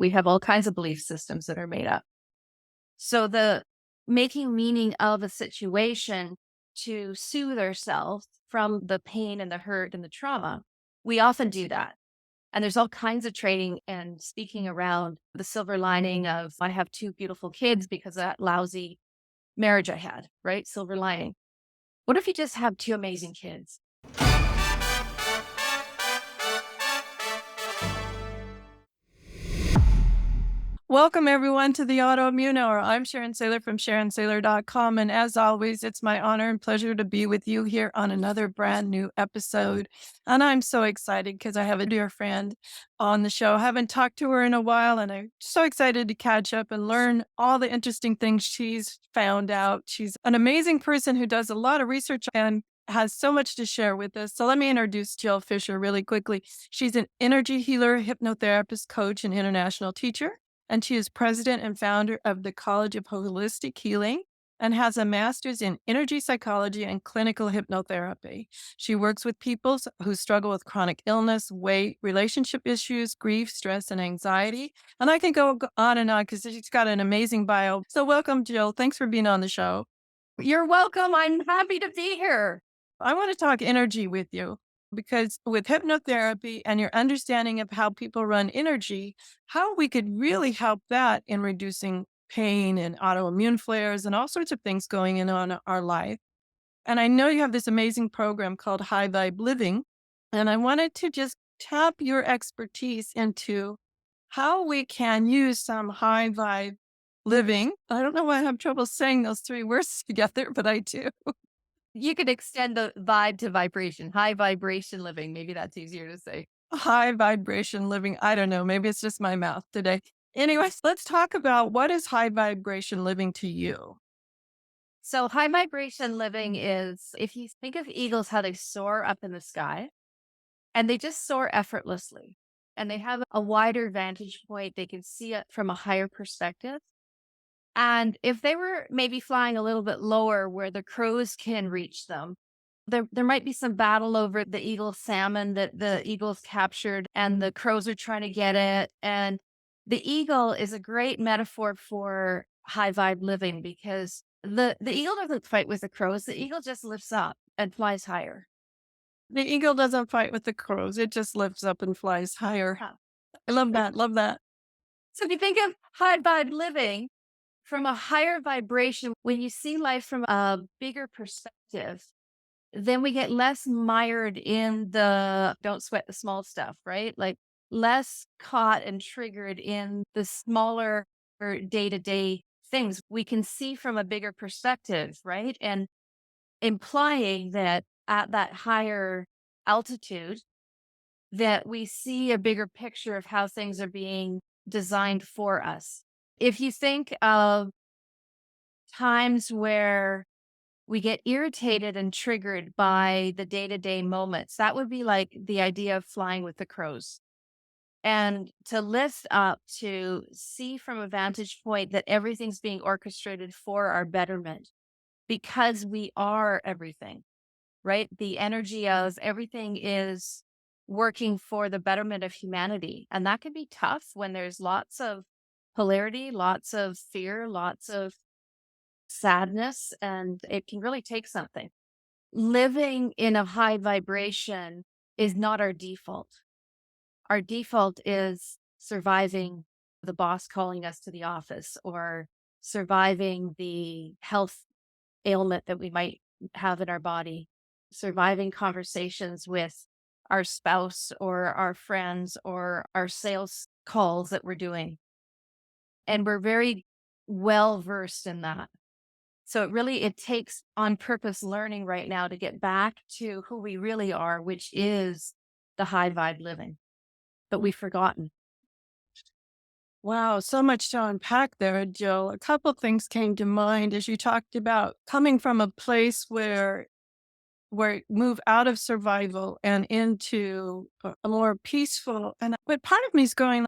We have all kinds of belief systems that are made up. So the making meaning of a situation to soothe ourselves from the pain and the hurt and the trauma, we often do that. And there's all kinds of training and speaking around the silver lining of I have two beautiful kids because of that lousy marriage I had, right? Silver lining. What if you just have two amazing kids? Welcome, everyone, to the Autoimmune Hour. I'm Sharon Saylor from SharonSaylor.com. And as always, it's my honor and pleasure to be with you here on another brand new episode. And I'm so excited because I have a dear friend on the show. I haven't talked to her in a while, and I'm so excited to catch up and learn all the interesting things she's found out. She's an amazing person who does a lot of research and has so much to share with us. So let me introduce Jill Fischer really quickly. She's an energy healer, hypnotherapist, coach, and international teacher, and she is president and founder of the College of Holistic Healing and has a master's in energy psychology and clinical hypnotherapy. She works with people who struggle with chronic illness, weight, relationship issues, grief, stress, and anxiety. And I can go on and on because she's got an amazing bio. So welcome, Jill. Thanks for being on the show. You're welcome. I'm happy to be here. I want to talk energy with you because with hypnotherapy and your understanding of how people run energy, how we could really help that in reducing pain and autoimmune flares and all sorts of things going on our life. And I know you have this amazing program called High Vibe Living. And I wanted to just tap your expertise into how we can use some high vibe living. I don't know why I have trouble saying those three words together, but I do. You could extend the vibe to vibration, high vibration living. Maybe that's easier to say. High vibration living. I don't know. Maybe it's just my mouth today. Anyways, let's talk about what is high vibration living to you? So, high vibration living is if you think of eagles, how they soar up in the sky and they just soar effortlessly and they have a wider vantage point. They can see it from a higher perspective. And if they were maybe flying a little bit lower where the crows can reach them, there might be some battle over the eagle salmon that the eagles captured and the crows are trying to get it. And the eagle is a great metaphor for high vibe living because the eagle doesn't fight with the crows. The eagle just lifts up and flies higher. The eagle doesn't fight with the crows. It just lifts up and flies higher. Huh. I love that. Love that. So if you think of high vibe living from a higher vibration, when you see life from a bigger perspective, then we get less mired in the don't sweat the small stuff, right? Like less caught and triggered in the smaller day to day things. We can see from a bigger perspective, right? And implying that at that higher altitude, that we see a bigger picture of how things are being designed for us. If you think of times where we get irritated and triggered by the day to day moments, that would be like the idea of flying with the crows. And to lift up, to see from a vantage point that everything's being orchestrated for our betterment because we are everything, right? The energy of everything is working for the betterment of humanity. And that can be tough when there's lots of polarity, lots of fear, lots of sadness, and it can really take something. Living in a high vibration is not our default. Our default is surviving the boss calling us to the office or surviving the health ailment that we might have in our body, surviving conversations with our spouse or our friends or our sales calls that we're doing. And we're very well versed in that. So it takes on purpose learning right now to get back to who we really are, which is the high vibe living, but we've forgotten. Wow, so much to unpack there, Jill. A couple things came to mind as you talked about coming from a place where move out of survival and into a more peaceful. And but part of me is going,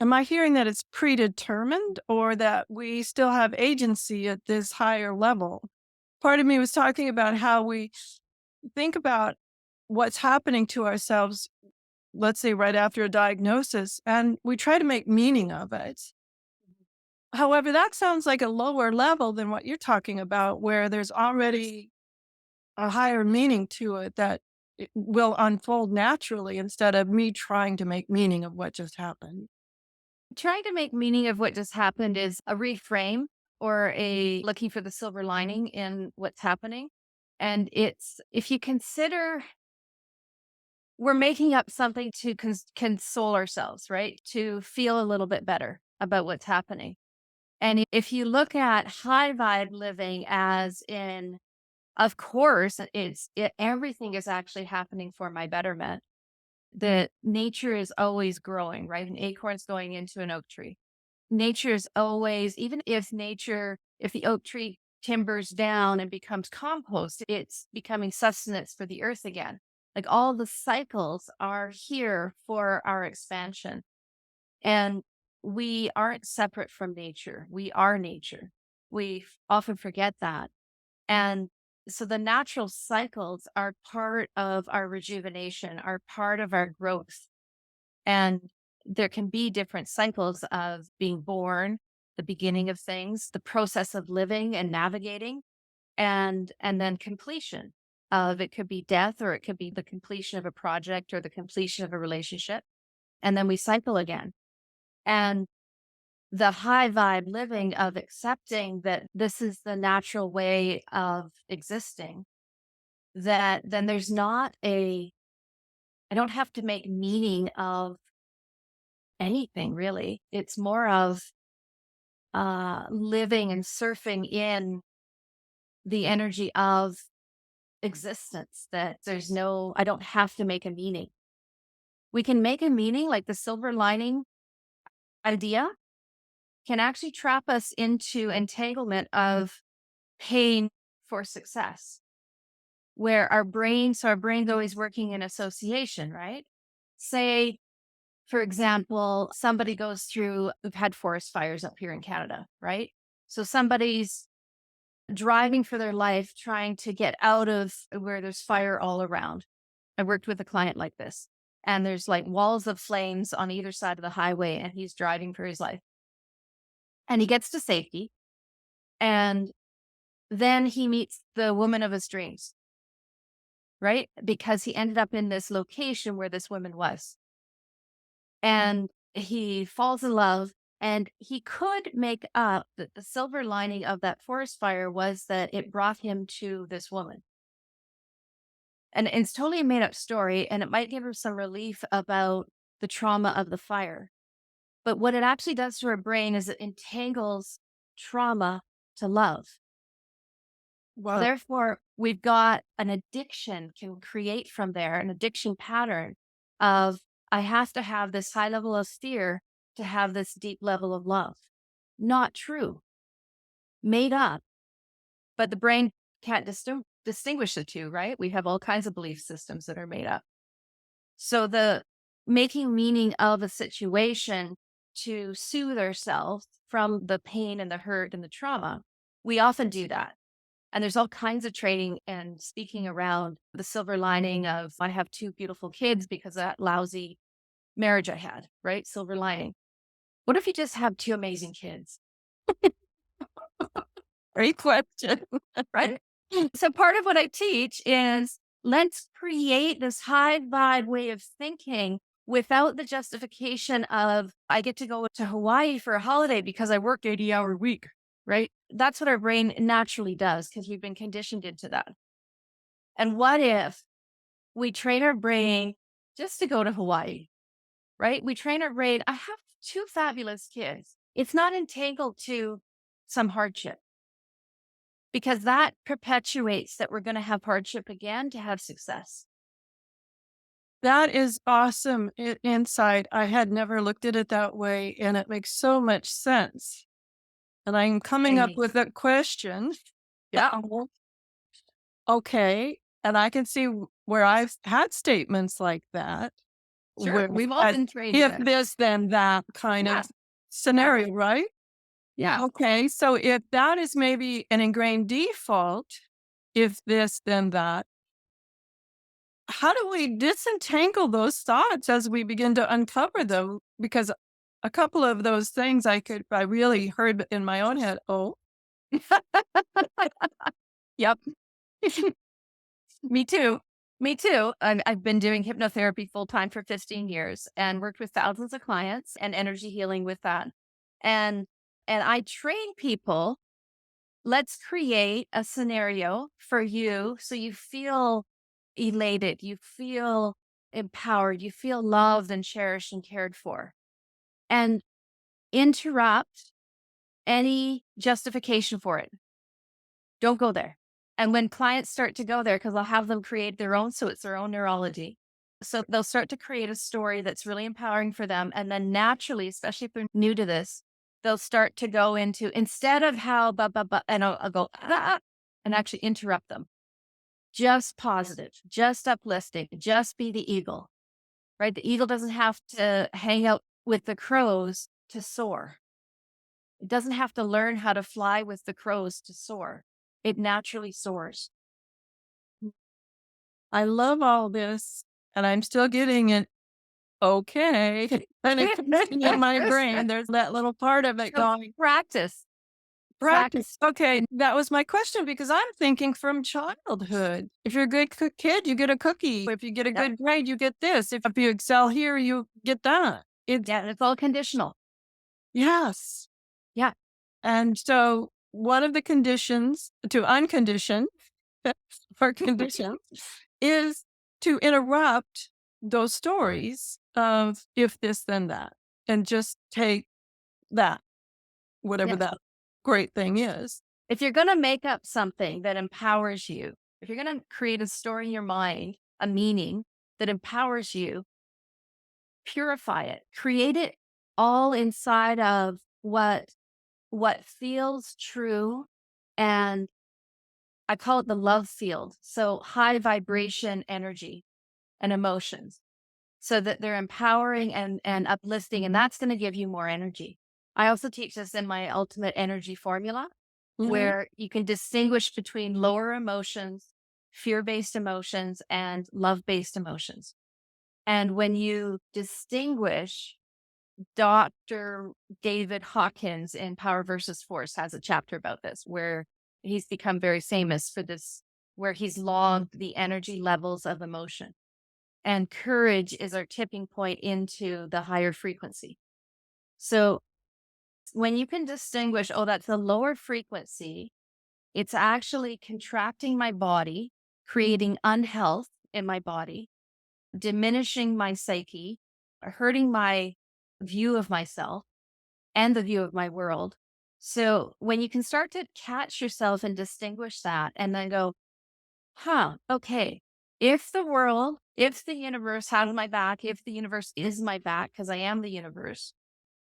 am I hearing that it's predetermined or that we still have agency at this higher level? Part of me was talking about how we think about what's happening to ourselves let's say right after a diagnosis, and we try to make meaning of it. However, that sounds like a lower level than what you're talking about, where there's already a higher meaning to it that it will unfold naturally instead of me trying to make meaning of what just happened. Trying to make meaning of what just happened is a reframe or a looking for the silver lining in what's happening. And it's if you consider we're making up something to console ourselves, right? To feel a little bit better about what's happening. And if you look at high vibe living as in, of course, everything is actually happening for my betterment. That nature is always growing, right? An acorn's going into an oak tree. Nature is always, even if the oak tree timbers down and becomes compost, it's becoming sustenance for the earth again. Like all the cycles are here for our expansion. And we aren't separate from nature. We are nature. We often forget that. And so the natural cycles are part of our rejuvenation, are part of our growth. And there can be different cycles of being born, the beginning of things, the process of living and navigating, and then completion of it could be death or it could be the completion of a project or the completion of a relationship. And then we cycle again. And the high vibe living of accepting that this is the natural way of existing, that then there's not I don't have to make meaning of anything really. It's more of living and surfing in the energy of existence, that I don't have to make a meaning. We can make a meaning, like the silver lining idea can actually trap us into entanglement of pain for success, where our brain's always working in association, right? Say, for example, somebody goes through, we've had forest fires up here in Canada, right? So somebody's driving for their life, trying to get out of where there's fire all around. I worked with a client like this, and there's like walls of flames on either side of the highway, and he's driving for his life. And he gets to safety, and then he meets the woman of his dreams, right? Because he ended up in this location where this woman was. And he falls in love, and he could make up that the silver lining of that forest fire was that it brought him to this woman. And it's totally a made up story, and it might give her some relief about the trauma of the fire. But what it actually does to her brain is it entangles trauma to love. Wow. Therefore, we've got an addiction can create from there, an addiction pattern of I have to have this high level of fear to have this deep level of love. Not true, made up, but the brain can't distinguish the two, right? We have all kinds of belief systems that are made up. So the making meaning of a situation to soothe ourselves from the pain and the hurt and the trauma, we often do that. And there's all kinds of training and speaking around the silver lining of I have two beautiful kids because of that lousy marriage I had, right? Silver lining. What if you just have two amazing kids? Great question. Right? So part of what I teach is let's create this high vibe way of thinking without the justification of I get to go to Hawaii for a holiday because I worked 80-hour week, right? That's what our brain naturally does because we've been conditioned into that. And what if we train our brain just to go to Hawaii, right? We train our brain. I have two fabulous kids. It's not entangled to some hardship because that perpetuates that we're going to have hardship again to have success. That is awesome insight. I had never looked at it that way, and it makes so much sense. And I'm coming up Amy. with a question. Yeah, Oh, okay. And I can see where I've had statements like that, sure. where We've all that been trained if to. this, then that kind Yeah, of yeah, scenario, right? yeah. Okay. So if that is maybe an ingrained default, if this, then that, how do we disentangle those thoughts as we begin to uncover them? Because a couple of those things I really heard in my own head. Oh, Yep. Me too. Me too. I've been doing hypnotherapy full time for 15 years and worked with thousands of clients and energy healing with that. And I train people. Let's create a scenario for you so you feel elated, you feel empowered, you feel loved and cherished and cared for. And interrupt any justification for it. Don't go there. And when clients start to go there, because I'll have them create their own, so it's their own neurology. So they'll start to create a story that's really empowering for them. And then naturally, especially if they're new to this, they'll start to go into instead of how, and I'll go, and actually interrupt them. Just positive, just uplifting, just be the eagle, right? The eagle doesn't have to hang out with the crows to soar. It doesn't have to learn how to fly with the crows to soar. It naturally soars. I love all this, and I'm still getting it. Okay, and it's connecting in my brain. There's that little part of it So going. practice, Practice. practice. Okay, that was my question because I'm thinking from childhood. If you're a good kid, you get a cookie. If you get a Yep. good grade, you get this. If you excel here, you get that. It's Yeah, and it's all conditional. yes. Yeah. And so one of the conditions to uncondition or condition is to interrupt those stories of if this, then that, and just take that, whatever Yes. that great thing is. If you're going to make up something that empowers you, if you're going to create a story in your mind, a meaning that empowers you, purify it, create it all inside of what feels true, and I call it the love field. So high vibration energy and emotions so that they're empowering and uplifting, and that's going to give you more energy. I also teach this in my ultimate energy formula Mhm. where you can distinguish between lower emotions, fear-based emotions, and love-based emotions. And when you distinguish, Dr. David Hawkins in Power versus Force has a chapter about this where he's become very famous for this, where he's logged the energy levels of emotion. And courage is our tipping point into the higher frequency. So when you can distinguish, oh, that's a lower frequency, it's actually contracting my body, creating unhealth in my body, diminishing my psyche, hurting my view of myself and the view of my world. So when you can start to catch yourself and distinguish that and then go, huh, okay, if the world, if the universe has my back, if the universe is my back, because I am the universe,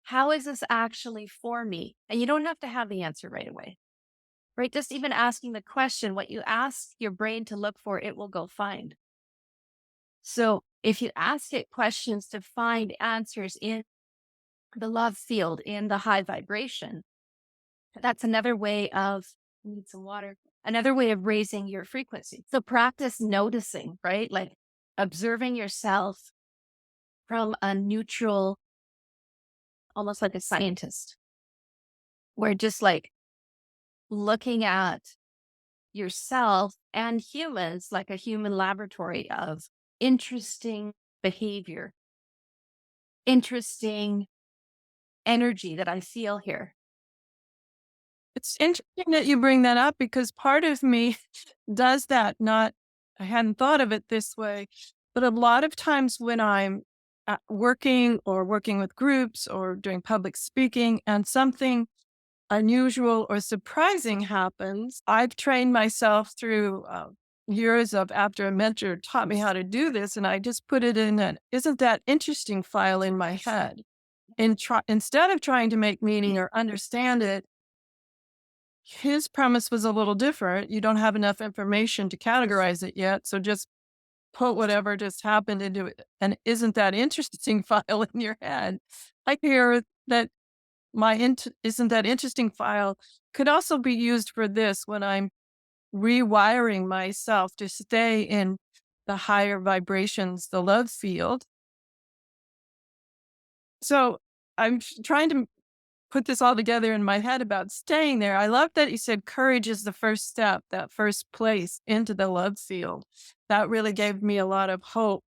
how is this actually for me? And you don't have to have the answer right away, right? Just even asking the question, what you ask your brain to look for, it will go find. So if you ask it questions to find answers in the love field, in the high vibration, that's another way of, I need some water, another way of raising your frequency. So practice noticing, right? Like observing yourself from a neutral, almost like a scientist, where just like looking at yourself and humans like a human laboratory of interesting behavior, interesting energy that I feel here. It's interesting that you bring that up because part of me does that. Not, I hadn't thought of it this way, but a lot of times when I'm working or working with groups or doing public speaking and something unusual or surprising happens, I've trained myself through years of after a mentor taught me how to do this, and I just put it in an isn't that interesting file in my head. And instead of trying to make meaning or understand it, his premise was a little different. You don't have enough information to categorize it yet, so just put whatever just happened into it. And isn't that interesting file in your head? I hear that isn't that interesting file could also be used for this when I'm rewiring myself to stay in the higher vibrations, the love field. So I'm trying to put this all together in my head about staying there. I love that you said courage is the first step, that first place into the love field. That really gave me a lot of hope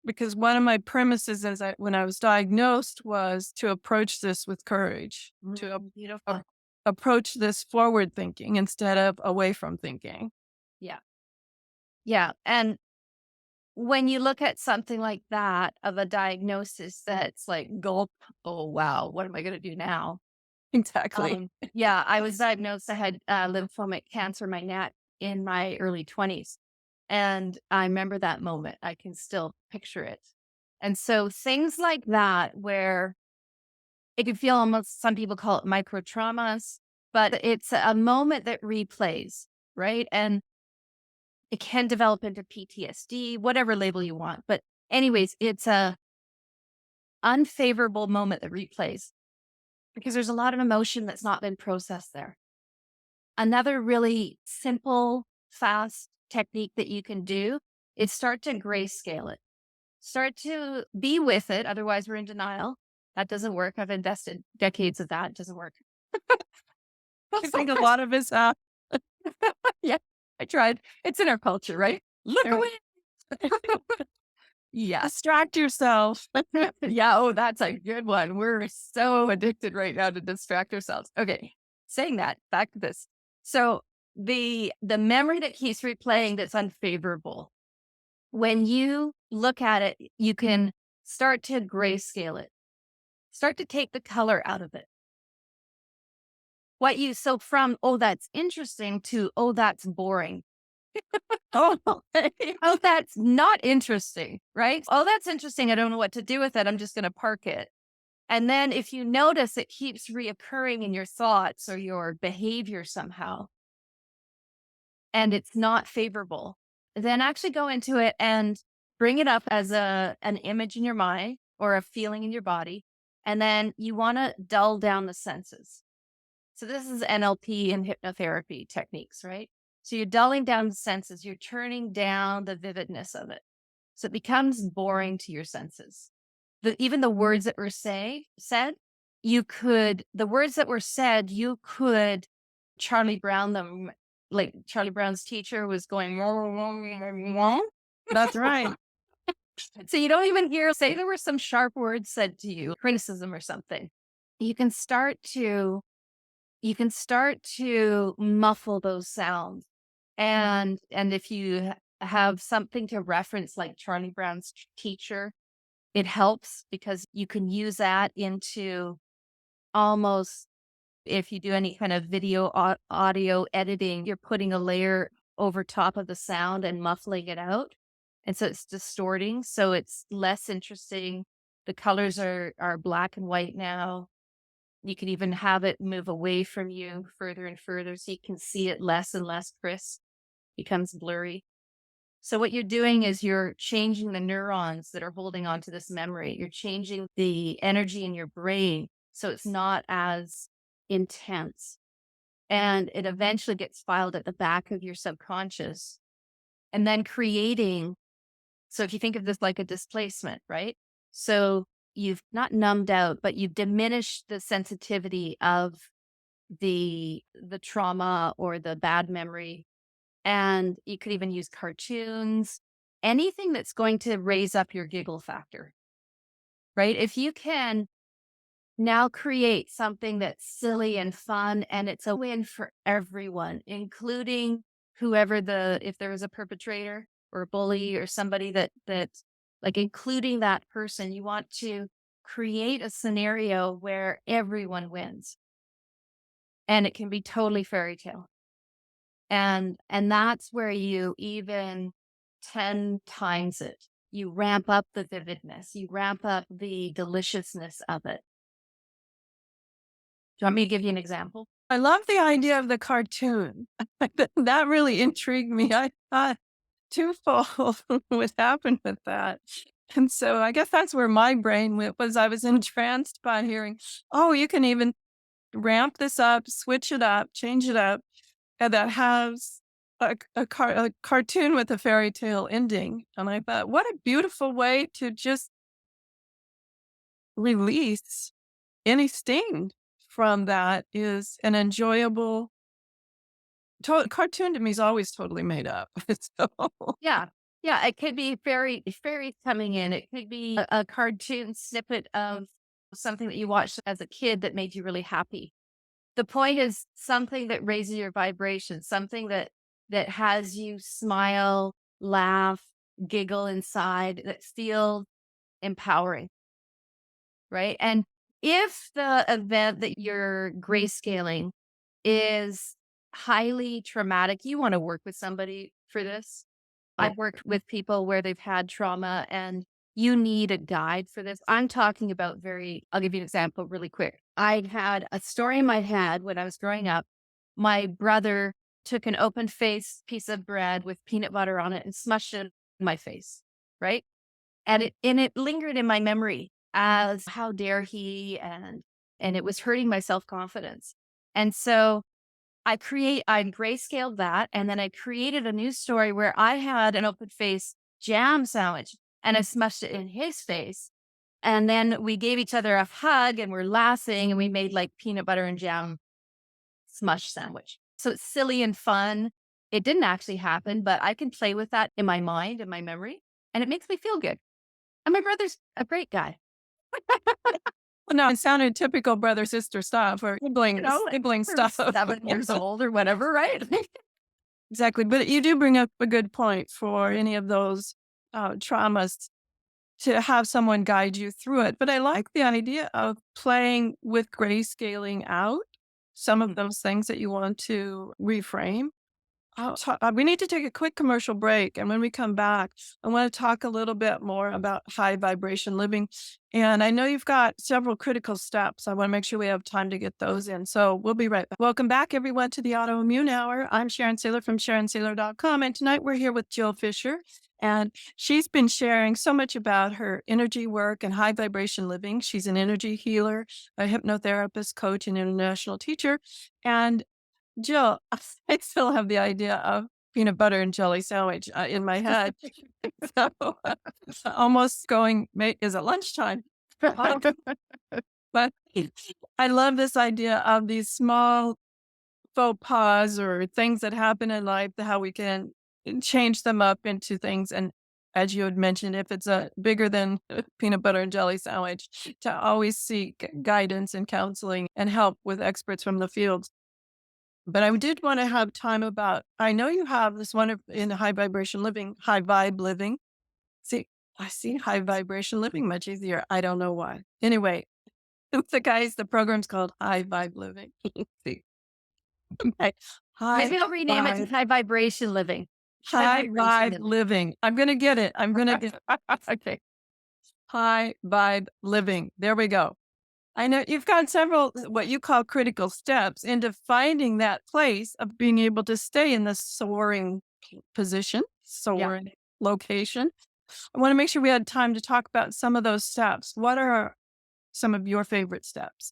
because one of my premises when I was diagnosed was to approach this with courage, to Beautiful. approach this forward thinking instead of away from thinking. Yeah. Yeah. And when you look at something like that of a diagnosis that's like gulp, oh wow, what am I going to do now? Exactly. Yeah, I was diagnosed. I had lymphomic cancer in my neck in my early 20s. And I remember that moment. I can still picture it. And so things like that, where it can feel almost, some people call it micro traumas, but it's a moment that replays, right? And it can develop into PTSD, whatever label you want. But, anyways, it's a unfavorable moment that replays because there's a lot of emotion that's not been processed there. Another really simple, fast technique that you can do is start to grayscale it. Start to be with it. Otherwise, we're in denial. That doesn't work. I've invested decades of that. It doesn't work. I think a lot of us, Yeah, I tried. It's in our culture, right? Look Right. away. Yes. distract yourself. Yeah. Oh, that's a good one. We're so addicted right now to distract ourselves. Okay. Saying that, back to this. So the memory that keeps replaying that's unfavorable, when you look at it, you can start to grayscale it. Start to take the color out of it. So from, oh, that's interesting to, oh, that's boring. Oh, oh, that's not interesting, right? Oh, that's interesting. I don't know what to do with it. I'm just going to park it. And then if you notice it keeps reoccurring in your thoughts or your behavior somehow, and it's not favorable, then actually go into it and bring it up as an image in your mind or a feeling in your body. And then you want to dull down the senses. So this is NLP and hypnotherapy techniques, right? So you're dulling down the senses, you're turning down the vividness of it. So it becomes boring to your senses. Even the words that were said, the words that were said, you could Charlie Brown them, like Charlie Brown's teacher was going, That's right. so you don't even hear, say there were some sharp words said to you, criticism or something. You can start to you can start to muffle those sounds. And if you have something to reference like Charlie Brown's teacher, it helps because you can use that into almost, if you do any kind of audio editing, you're putting a layer over top of the sound and muffling it out. And so it's distorting. So it's less interesting. The colors are black and white now. You can even have it move away from you further and further so you can see it less and less crisp, becomes blurry. So what you're doing is you're changing the neurons that are holding on to this memory. You're changing the energy in your brain so it's not as intense. And it eventually gets filed at the back of your subconscious and then creating. So if you think of this like a displacement, right? So you've not numbed out, but you've diminished the sensitivity of the trauma or the bad memory. And you could even use cartoons, anything that's going to raise up your giggle factor, right? If you can now create something that's silly and fun and it's a win for everyone, including if there was a perpetrator or a bully or somebody that like including that person, you want to create a scenario where everyone wins and it can be totally fairy tale. And that's where you even 10 times it. You ramp up the vividness, you ramp up the deliciousness of it. Do you want me to give you an example? I love the idea of the cartoon. That really intrigued me. I thought twofold would happen with that. And so I guess that's where my brain went was I was entranced by hearing, oh, you can even ramp this up, switch it up, change it up. And that has a cartoon with a fairy tale ending, and I thought, what a beautiful way to just release any sting from that is an enjoyable cartoon to me is always totally made up. So Yeah. Yeah, it could be fairies coming in. It could be a cartoon snippet of something that you watched as a kid that made you really happy. The point is something that raises your vibration, something that has you smile, laugh, giggle inside, that feels empowering, right? And if the event that you're grayscaling is highly traumatic, you want to work with somebody for this. I've worked with people where they've had trauma and you need a guide for this. I'm talking about I'll give you an example really quick. I had a story in my head when I was growing up. My brother took an open faced piece of bread with peanut butter on it and smushed it in my face. Right. And it lingered in my memory as how dare he, and it was hurting my self-confidence. And so I grayscaled that, and then I created a new story where I had an open face jam sandwich and I smushed it in his face. And then we gave each other a hug and we're laughing and we made like peanut butter and jam smush sandwich. So it's silly and fun. It didn't actually happen, but I can play with that in my mind and my memory, and it makes me feel good. And my brother's a great guy. well, no, it sounded typical brother sister stuff or You know, like, sibling we're stuff. 7 years old or whatever, right? Exactly, but you do bring up a good point for any of those traumas to have someone guide you through it. But I like the idea of playing with grayscaling out some of those things that you want to reframe. We need to take a quick commercial break. And when we come back, I want to talk a little bit more about high vibration living. And I know you've got several critical steps. I want to make sure we have time to get those in. So we'll be right back. Welcome back, everyone, to the Autoimmune Hour. I'm Sharon Saylor from SharonSaylor.com. And tonight we're here with Jill Fischer. And she's been sharing so much about her energy work and high vibration living. She's an energy healer, a hypnotherapist, coach, and international teacher. And Jill, I still have the idea of peanut butter and jelly sandwich in my head. So almost going, is it lunchtime? But I love this idea of these small faux pas or things that happen in life, how we can change them up into things. And as you had mentioned, if it's a bigger than peanut butter and jelly sandwich, to always seek guidance and counseling and help with experts from the field. But I did want to have time about, I know you have this one in high vibration living, high vibe living. See, I see high vibration living much easier. I don't know why. Anyway, the program's called High Vibe Living. See, okay. High Maybe I'll rename it to vibe, high vibration living. High high vibration vibe living. living. I'm going to get it. I'm going to get Okay. high vibe living. There we go. I know you've got several what you call critical steps into finding that place of being able to stay in the soaring position, Yeah. soaring location. I want to make sure we had time to talk about some of those steps. What are some of your favorite steps?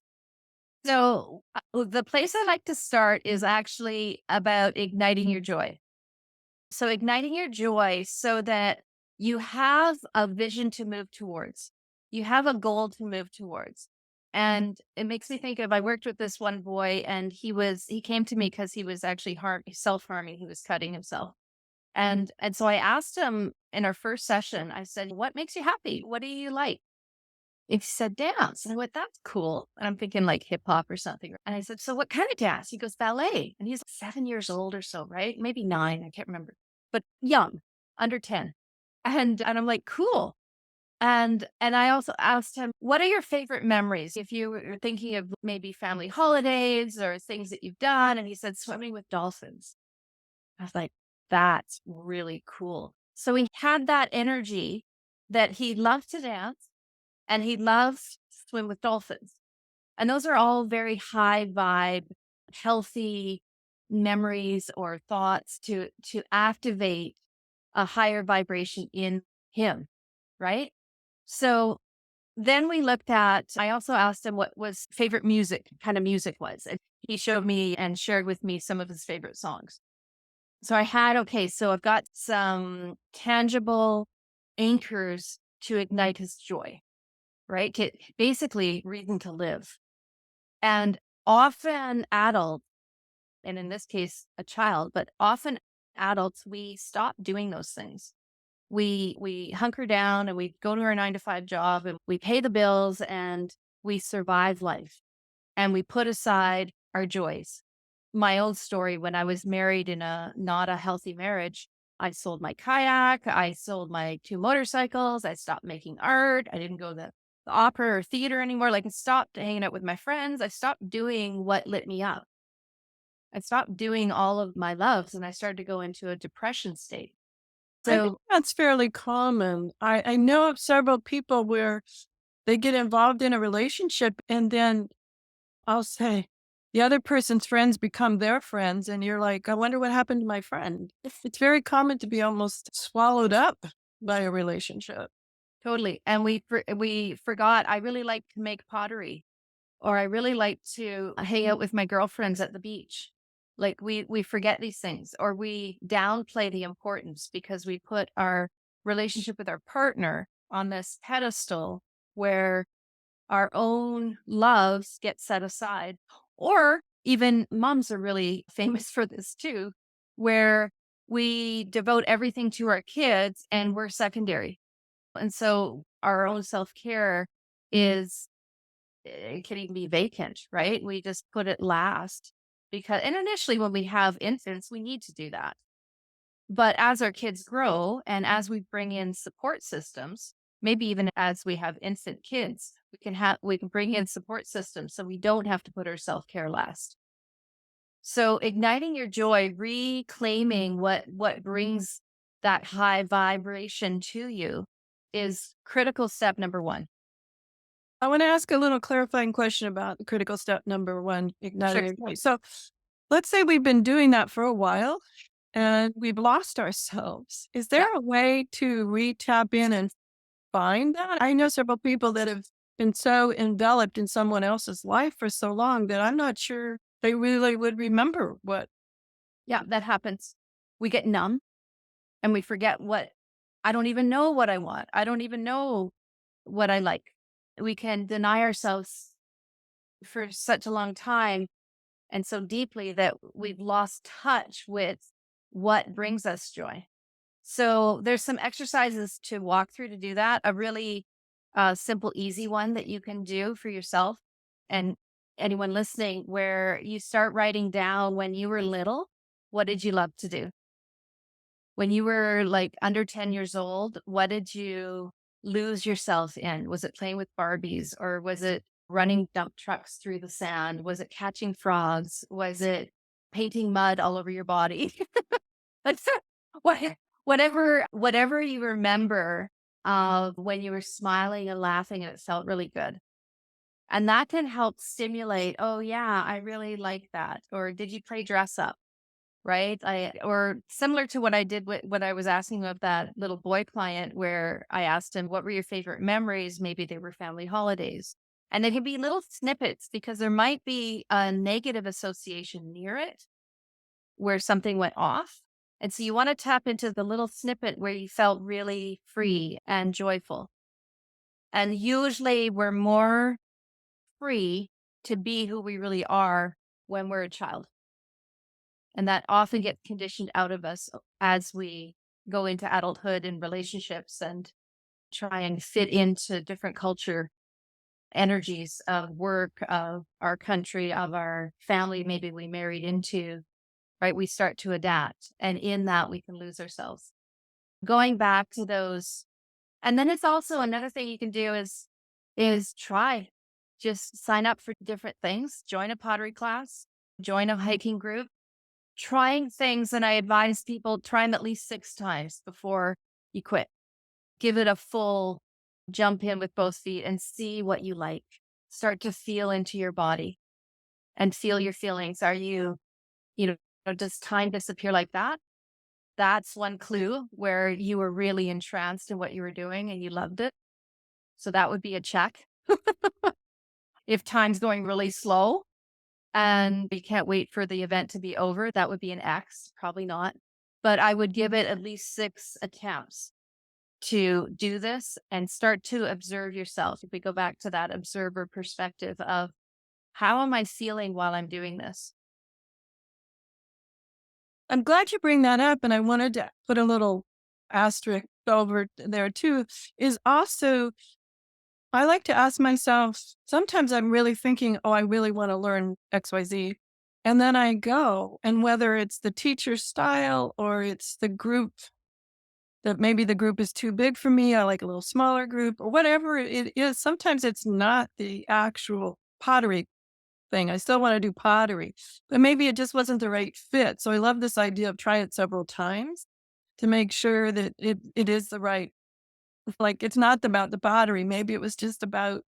So the place I like to start is actually about igniting your joy. So igniting your joy so that you have a vision to move towards. You have a goal to move towards. And it makes me think of I worked with this one boy and he came to me because he was actually self-harming. He was cutting himself. And so I asked him in our first session, I said, "What makes you happy? What do you like?" And he said, "Dance." And I went, "That's cool." And I'm thinking like hip hop or something. And I said, "So what kind of dance?" He goes, "Ballet." And he's 7 years old or so, right? Maybe 9. I can't remember, but young, under 10. And I'm like, "Cool." And I also asked him, "What are your favorite memories? If you were thinking of maybe family holidays or things that you've done." And he said, "Swimming with dolphins." I was like, "That's really cool." So he had that energy that he loved to dance and he loves to swim with dolphins. And those are all very high vibe, healthy memories or thoughts to activate a higher vibration in him, right? So then we looked at I also asked him what was favorite music, kind of music was. And he showed me and shared with me some of his favorite songs. So I had, okay, so I've got some tangible anchors to ignite his joy, right? Basically, reason to live. And often adults, and in this case, a child, but often adults, we stop doing those things. We hunker down and we go to our 9 to 5 job and we pay the bills and we survive life and we put aside our joys. My own story, when I was married in a not a healthy marriage, I sold my kayak, I sold my 2 motorcycles, I stopped making art, I didn't go to the opera or theater anymore. Like I stopped hanging out with my friends. I stopped doing what lit me up. I stopped doing all of my loves and I started to go into a depression state. I think So that's fairly common. I know of several people where they get involved in a relationship and then I'll say the other person's friends become their friends, and you're like, I wonder what happened to my friend. It's very common to be almost swallowed up by a relationship. totally. And we forgot I really like to make pottery or I really like to hang out with my girlfriends at the beach. Like we forget these things or we downplay the importance because we put our relationship with our partner on this pedestal where our own loves get set aside. Or even moms are really famous for this too, where we devote everything to our kids and we're secondary. And so our own self-care is it can even be vacant, right? We just put it last because and initially when we have infants, we need to do that. But as our kids grow and as we bring in support systems, maybe even as we have infant kids, we can bring in support systems so we don't have to put our self-care last. So igniting your joy, reclaiming what brings that high vibration to you is critical step number 1. I want to ask a little clarifying question about the critical step number one, Sure. igniting your joy. So let's say we've been doing that for a while and we've lost ourselves. Is Yeah. there a way to re-tap in and find that? I know several people that have been so enveloped in someone else's life for so long that I'm not sure they really would remember what. Yeah, that happens. We get numb and we forget what I don't even know what I want. I don't even know what I like. We can deny ourselves for such a long time and so deeply that we've lost touch with what brings us joy. So there's some exercises to walk through to do that. A really simple, easy one that you can do for yourself and anyone listening, where you start writing down when you were little, what did you love to do? When you were like under 10 years old, what did you lose yourself in? Was it playing with Barbies or was it running dump trucks through the sand? Was it catching frogs? Was it painting mud all over your body? That's what whatever you remember of when you were smiling and laughing and it felt really good. And that can help stimulate, oh yeah, I really like that. Or did you play dress up? Right? I or similar to what I did with what I was asking of that little boy client where I asked him, what were your favorite memories? Maybe they were family holidays. And it can be little snippets because there might be a negative association near it where something went off. And so you want to tap into the little snippet where you felt really free and joyful. And usually we're more free to be who we really are when we're a child. And that often gets conditioned out of us as we go into adulthood and relationships and try and fit into different culture energies of work, of our country, of our family, maybe we married into, right? We start to adapt. And in that, we can lose ourselves. Going back to those. And then it's also another thing you can do is try. Just sign up for different things, join a pottery class, join a hiking group, trying things, and I advise people try them at least 6 times before you quit. Give it a full jump in with both feet and see what you like. Start to feel into your body and feel your feelings. Are you know, does time disappear like that? That's one clue where you were really entranced in what you were doing and you loved it. So that would be a check. If time's going really slow and you can't wait for the event to be over, that would be an X, probably not. but I would give it at least 6 attempts to do this and start to observe yourself. If we go back to that observer perspective of how am I feeling while I'm doing this? I'm glad you bring that up, and I wanted to put a little asterisk over there too, is also I like to ask myself, sometimes I'm really thinking, oh, I really want to learn XYZ. And then I go, and whether it's the teacher style or it's the group that maybe the group is too big for me, I like a little smaller group or whatever it is. Sometimes it's not the actual pottery thing. I still want to do pottery, but maybe it just wasn't the right fit. So I love this idea of try it several times to make sure that it is the right, like it's not about the pottery. Maybe it was just about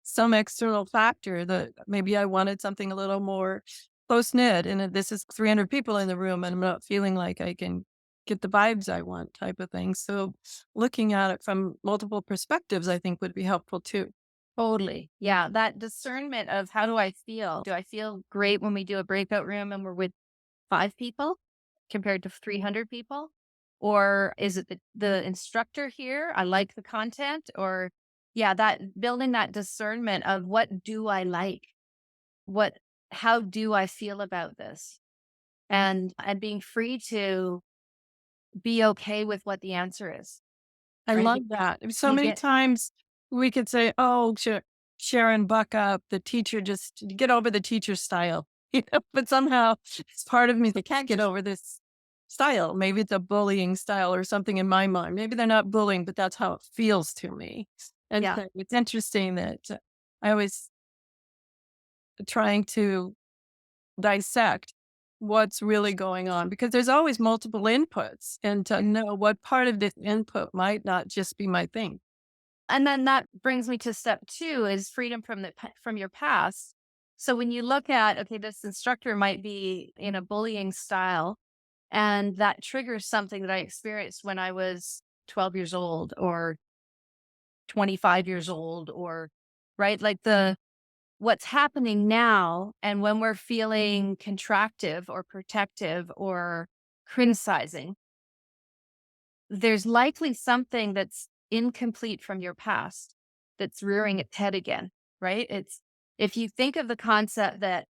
some external factor that maybe I wanted something a little more close knit. And this is 300 people in the room and I'm not feeling like I can get the vibes I want type of thing. So looking at it from multiple perspectives, I think would be helpful too. Totally. Yeah. That discernment of how do I feel? Do I feel great when we do a breakout room and we're with 5 people compared to 300 people? Or is it the instructor here? I like the content. Or, yeah, that building that discernment of what do I like? What, how do I feel about this? And being free to be okay with what the answer is, I right? love Because that. So you many get, times we could say, "Oh, Sharon, buck up. The teacher just get over the teacher style." But somehow it's part of me that can't get over this style. Maybe it's a bullying style or something in my mind. Maybe they're not bullying, but that's how it feels to me. And yeah. so it's interesting that I was trying to dissect what's really going on because there's always multiple inputs, and to know what part of this input might not just be my thing. And then that brings me to step 2 is freedom from from your past. So when you look at, okay, this instructor might be in a bullying style, and that triggers something that I experienced when I was 12 years old or 25 years old, or right, like the what's happening now. And when we're feeling contractive or protective or criticizing, there's likely something that's incomplete from your past that's rearing its head again, right? It's if you think of the concept that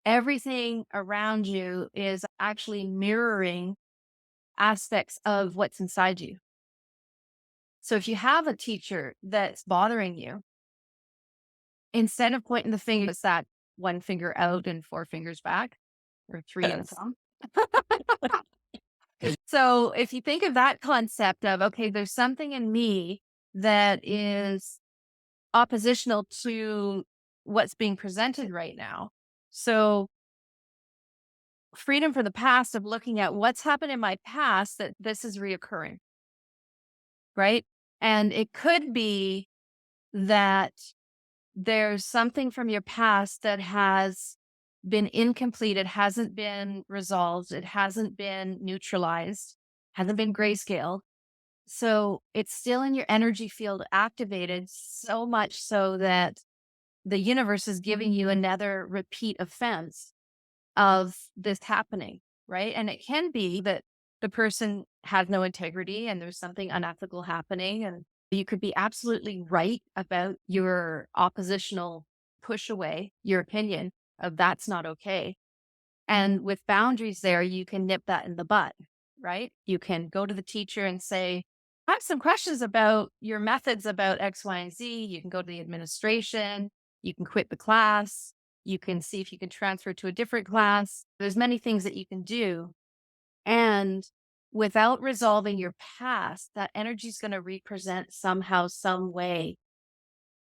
everything around you is actually mirroring aspects of what's inside you. So if you have a teacher that's bothering you, instead of pointing the finger, it's that one finger out and four fingers back, or three and Yes. thumb. So if you think of that concept of, okay, there's something in me that is oppositional to what's being presented right now. So freedom from the past of looking at what's happened in my past that this is reoccurring, right? And it could be that there's something from your past that has been incomplete. It hasn't been resolved. It hasn't been neutralized, hasn't been grayscale. So it's still in your energy field activated so much so that the universe is giving you another repeat offense of this happening, right? And it can be that the person has no integrity and there's something unethical happening. And you could be absolutely right about your oppositional push away, your opinion of that's not okay. And with boundaries there, you can nip that in the butt, right? You can go to the teacher and say, I have some questions about your methods about X, Y, and Z. You can go to the administration. You can quit the class. You can see if you can transfer to a different class. There's many things that you can do. And without resolving your past, that energy is going to represent somehow, some way,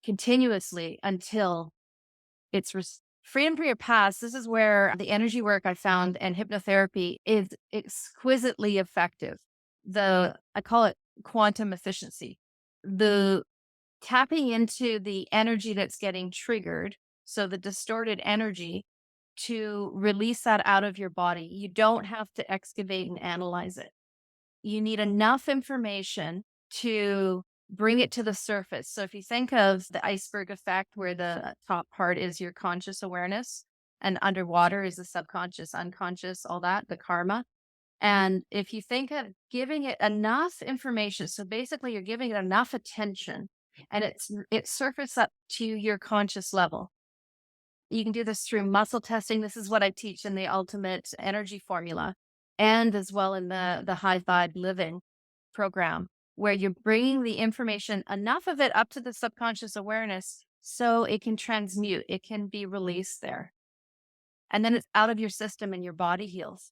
continuously until it's freedom from your past. This is where the energy work I found and hypnotherapy is exquisitely effective. I call it quantum efficiency. The tapping into the energy that's getting triggered. So the distorted energy to release that out of your body. You don't have to excavate and analyze it. You need enough information to bring it to the surface. So if you think of the iceberg effect, where the top part is your conscious awareness and underwater is the subconscious, unconscious, all that, the karma. And if you think of giving it enough information, so basically you're giving it enough attention and it surfaces up to your conscious level. You can do this through muscle testing. This is what I teach in the ultimate energy formula and as well in the high vibe living program, where you're bringing the information, enough of it up to the subconscious awareness so it can transmute, it can be released there. And then it's out of your system and your body heals.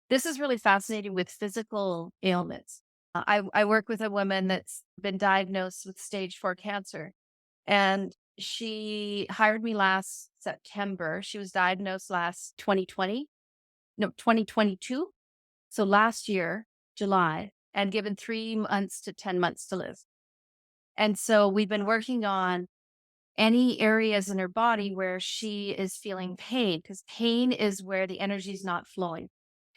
This is really fascinating with physical ailments. I work with a woman that's been diagnosed with stage 4 cancer, and she hired me last September. She was diagnosed last 2020, no, 2022. So last year, July, and given 3 months to 10 months to live. And so we've been working on any areas in her body where she is feeling pain, because pain is where the energy is not flowing.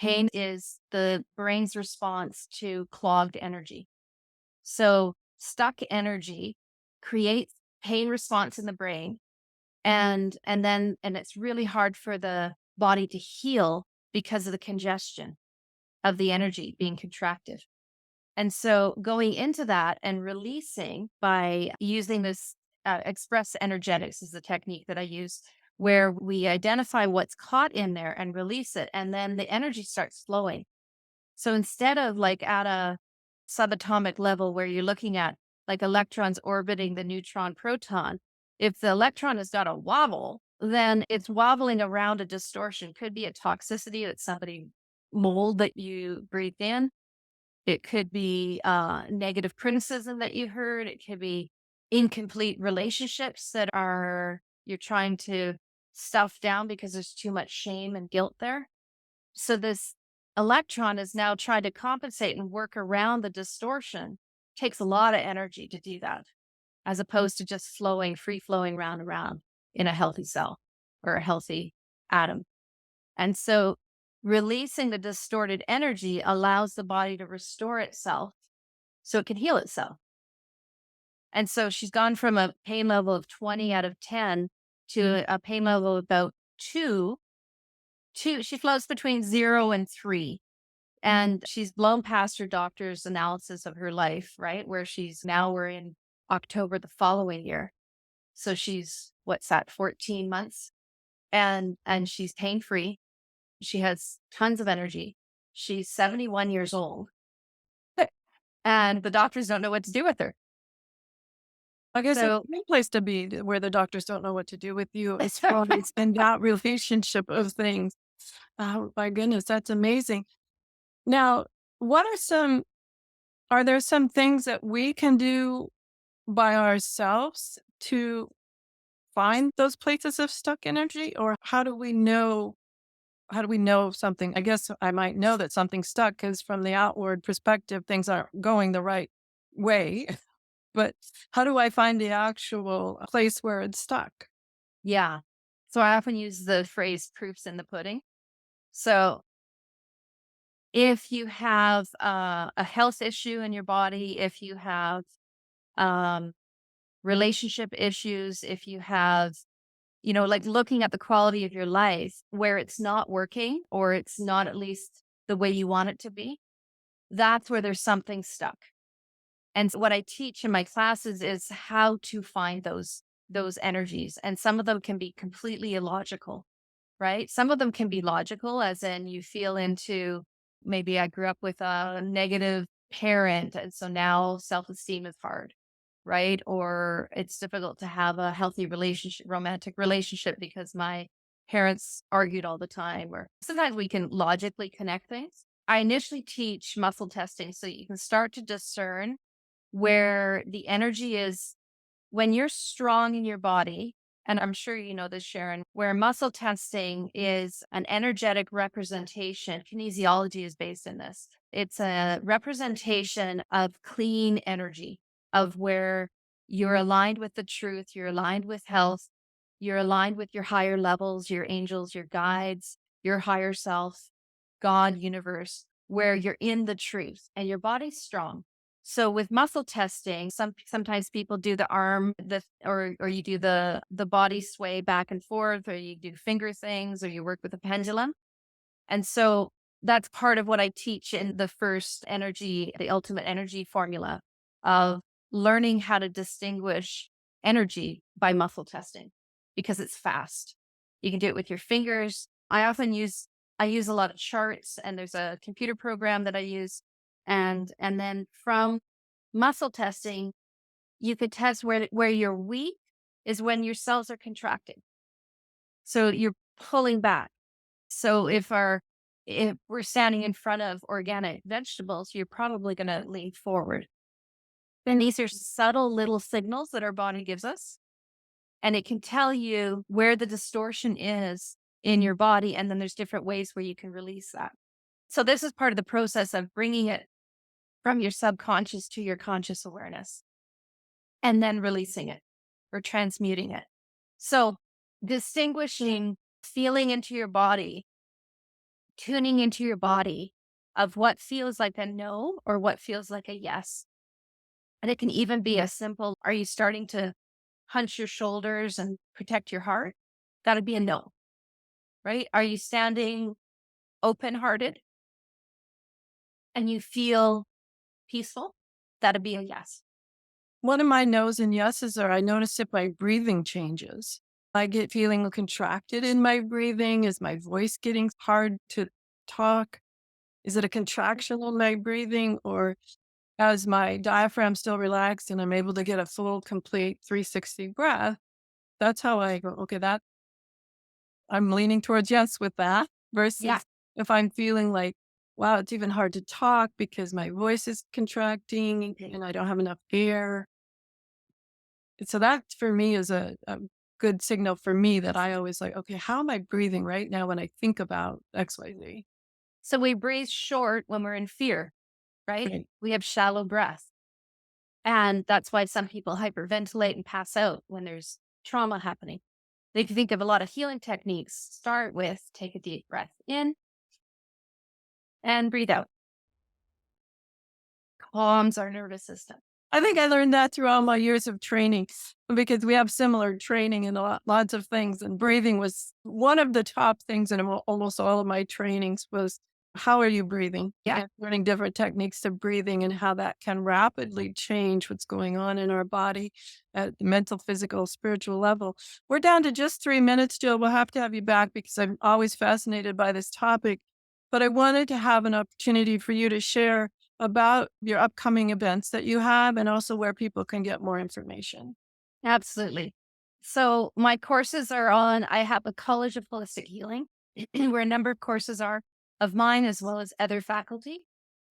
Pain is the brain's response to clogged energy. So stuck energy creates pain response in the brain, and it's really hard for the body to heal because of the congestion of the energy being contracted. And so going into that and releasing by using this express energetics is the technique that I use, where we identify what's caught in there and release it. And then the energy starts flowing. So instead of like at a subatomic level where you're looking at like electrons orbiting the neutron proton, if the electron has got a wobble, then it's wobbling around a distortion. Could be a toxicity that somebody mold that you breathed in. It could be negative criticism that you heard. It could be incomplete relationships that are you're trying to stuff down because there's too much shame and guilt there. So this electron is now trying to compensate and work around the distortion. Takes a lot of energy to do that, as opposed to just flowing, free flowing round and round in a healthy cell or a healthy atom. And so releasing the distorted energy allows the body to restore itself so it can heal itself. And so she's gone from a pain level of 20 out of 10 to a pain level of about 2. She floats between 0 and 3. And she's blown past her doctor's analysis of her life, right? Where we're in October the following year. So she's, what's that, 14 months? And she's pain free. She has tons of energy. She's 71 years old, and the doctors don't know what to do with her. I guess it's So a great place to be, where the doctors don't know what to do with you as far as in that relationship of things. Oh my goodness, that's amazing. Now, what are there some things that we can do by ourselves to find those places of stuck energy? Or how do we know something? I guess I might know that something's stuck because from the outward perspective, things aren't going the right way. But how do I find the actual place where it's stuck? yeah. So I often use the phrase proofs in the pudding. So if you have a health issue in your body, if you have um, relationship issues, if you have, like looking at the quality of your life where it's not working or it's not at least the way you want it to be, that's where there's something stuck. And what I teach in my classes is how to find those energies. And some of them can be completely illogical, right? Some of them can be logical, as in you feel into maybe I grew up with a negative parent. And so now self esteem is hard, right? Or it's difficult to have a healthy relationship, romantic relationship because my parents argued all the time. Or sometimes we can logically connect things. I initially teach muscle testing so you can start to discern where the energy is when you're strong in your body, and I'm sure you know this, Sharon, where muscle testing is an energetic representation. Kinesiology is based in this. It's a representation of clean energy, of where you're aligned with the truth, you're aligned with health, you're aligned with your higher levels, your angels, your guides, your higher self, God, universe, where you're in the truth and your body's strong. So with muscle testing, sometimes people do the arm, or you do the body sway back and forth, or you do finger things, or you work with a pendulum. And so That's part of what I teach in the first energy, the ultimate energy formula of learning how to distinguish energy by muscle testing because it's fast. You can do it with your fingers. I use a lot of charts, and there's a computer program that I use. And then from muscle testing, you could test where you're weak is when your cells are contracting. So you're pulling back. So if we're standing in front of organic vegetables, you're probably going to lean forward. And these are subtle little signals that our body gives us, and it can tell you where the distortion is in your body. And then there's different ways where you can release that. So this is part of the process of bringing it from your subconscious to your conscious awareness and then releasing it or transmuting it. So distinguishing, feeling into your body, tuning into your body of what feels like a no or what feels like a yes. And it can even be as simple, are you starting to hunch your shoulders and protect your heart? That'd be a no, right? Are you standing open hearted and you feel peaceful? That'd be a yes. One of my no's and yeses are I notice if my breathing changes. I get feeling contracted in my breathing. Is my voice getting hard to talk? Is it a contraction in my breathing, or as my diaphragm still relaxed and I'm able to get a full, complete 360 breath? That's how I go, okay, that I'm leaning towards yes with that Yeah. versus if I'm feeling like, wow, it's even hard to talk because my voice is contracting and I don't have enough air. So that for me is a good signal for me that I always like, okay, how am I breathing right now when I think about XYZ? So we breathe short when we're in fear, right? Right. We have shallow breath. And that's why some people hyperventilate and pass out when there's trauma happening. They can think of a lot of healing techniques. Start with take a deep breath in and breathe out. Calms our nervous system. I think I learned that through all my years of training because we have similar training in lots of things. And breathing was one of the top things in almost all of my trainings was how are you breathing? Yeah. And learning different techniques of breathing and how that can rapidly change what's going on in our body at the mental, physical, spiritual level. We're down to just 3 minutes, Jill. We'll have to have you back because I'm always fascinated by this topic. But I wanted to have an opportunity for you to share about your upcoming events that you have and also where people can get more information. Absolutely. So my courses are on, I have a College of Holistic Healing where a number of courses are of mine as well as other faculty.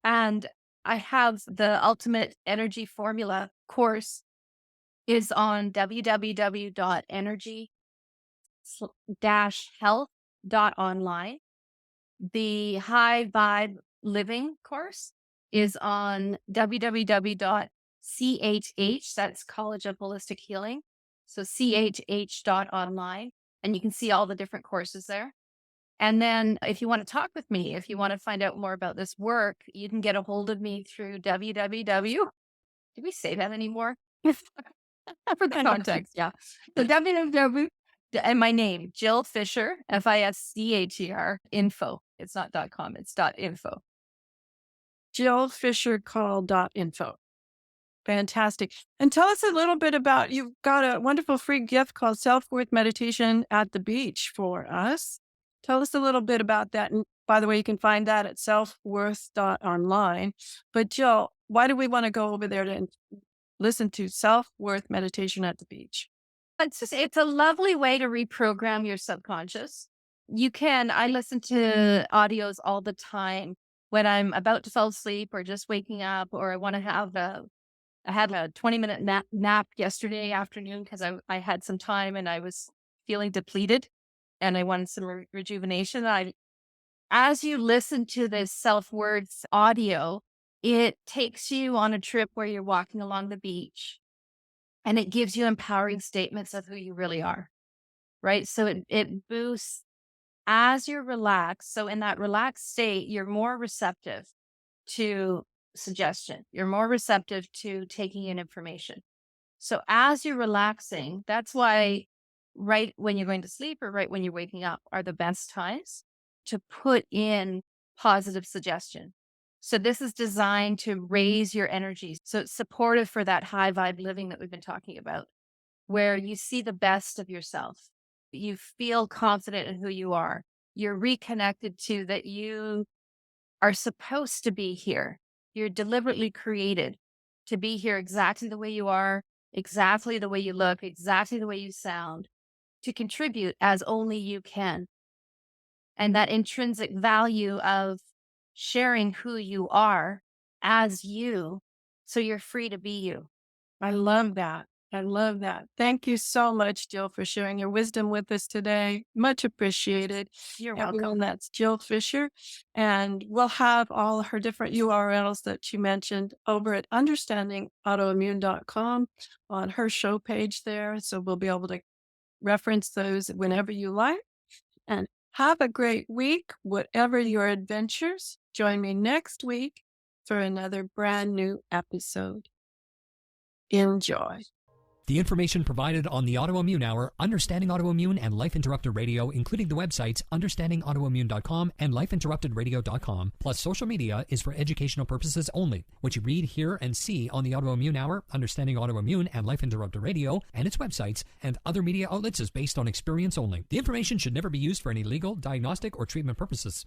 And I have the Ultimate Energy Formula course is on www.energy-health.online. The High Vibe Living course is on www.chh, that's College of Holistic Healing. So chh.online, and you can see all the different courses there. And then if you want to talk with me, if you want to find out more about this work, you can get a hold of me through www. Did we say that anymore? For the context, yeah. So www and my name, Jill Fischer, Fischer, info. It's not .com, it's .info. JillFisherCall.info. Fantastic. And tell us a little bit about you've got a wonderful free gift called Self Worth Meditation at the Beach for us. Tell us a little bit about that. And by the way, you can find that at selfworth.online. But Jill, why do we want to go over there to listen to Self Worth Meditation at the Beach? It's a lovely way to reprogram your subconscious. I listen to audios all the time when I'm about to fall asleep or just waking up, or I want to I had a 20-minute nap yesterday afternoon because I had some time and I was feeling depleted and I wanted some rejuvenation. As you listen to this self words audio, it takes you on a trip where you're walking along the beach and it gives you empowering statements of who you really are. Right. So it boosts as you're relaxed. So in that relaxed state, you're more receptive to suggestion. You're more receptive to taking in information. So as you're relaxing, that's why right when you're going to sleep or right when you're waking up are the best times to put in positive suggestion. So this is designed to raise your energy. So it's supportive for that high vibe living that we've been talking about, where you see the best of yourself. You feel confident in who you are. You're reconnected to that you are supposed to be here. You're deliberately created to be here exactly the way you are, exactly the way you look, exactly the way you sound, to contribute as only you can. And that intrinsic value of sharing who you are as you, so you're free to be you. I love that. I love that. Thank you so much, Jill, for sharing your wisdom with us today. Much appreciated. You're Everyone, welcome. that's Jill Fischer. And we'll have all her different URLs that you mentioned over at understandingautoimmune.com on her show page there. So we'll be able to reference those whenever you like. And have a great week, whatever your adventures. Join me next week for another brand new episode. Enjoy. The information provided on the Autoimmune Hour, Understanding Autoimmune, and Life Interrupted Radio, including the websites understandingautoimmune.com and lifeinterruptedradio.com, plus social media, is for educational purposes only. What you read, hear, and see on the Autoimmune Hour, Understanding Autoimmune, and Life Interrupted Radio, and its websites, and other media outlets is based on experience only. The information should never be used for any legal, diagnostic, or treatment purposes.